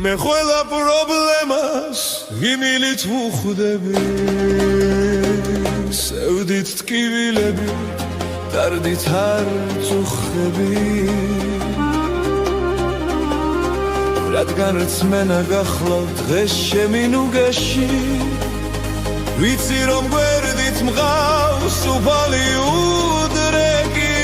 მე ყველა პრობლემას ღიმილით ვუხვდები სევდით ტკივილები დარდით არ წუხები რადგან რწმენა გახლავ დღეს ჩემი ნუგეში ვიცი რომ გვერდით მღავს უფალი უდრეკი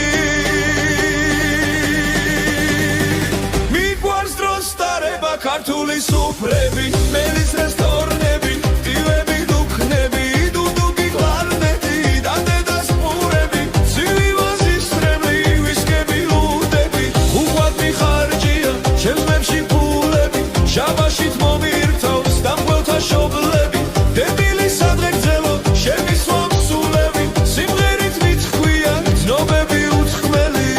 მიყვარს დროს სტარება ქართული სუფრები მელის რესტორნები ტივები დუქნები დუდუკი კლარნეტი და დედას პურები ცივი ვაზის სრემლი ვისკები ლუდები უყვად მიხარჯია ჩემსმებში ფულები შაბაშით მომირთავს დამღველთა შობლები დებილი სადღე გძელო შემისვა მსულები სიმღერით მითხვია ცნობები უცხმელი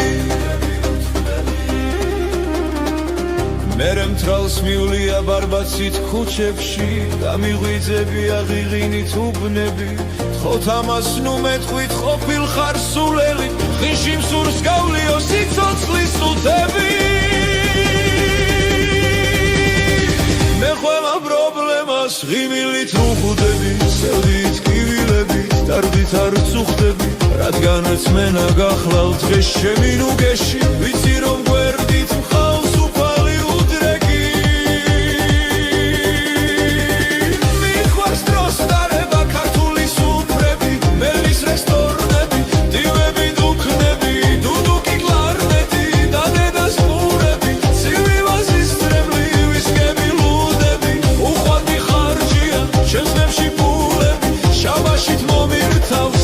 მერე მთრალს მივლია ბარბაცით ქუჩებში დამიღვიძები აღიღინით უბნები თხოთ ამას ნუ მეტყვით ყოფილ ხარ სულელი ხიში მსურს გავლიო სიცოცხლის სუთები მე ყველა პრობლემას ღიმილით ვუხვდები სევდით ტკივილები დარდით არ წუხდები რადგან რწმენა გახლავ დღეს ჩემი ნუგეში ვიცი რომ გვერდით მყავს უფალი უდრეკი მიყვარს დროს სტარება ქართული სუფრები მელის რესტორნები ტივები დუქნები დუდუკი კლარნეტი და დედას პურები ცივი ვაზის სრემლი ვისკები ჩემსმებში ფულები შაბაშით მომირთავს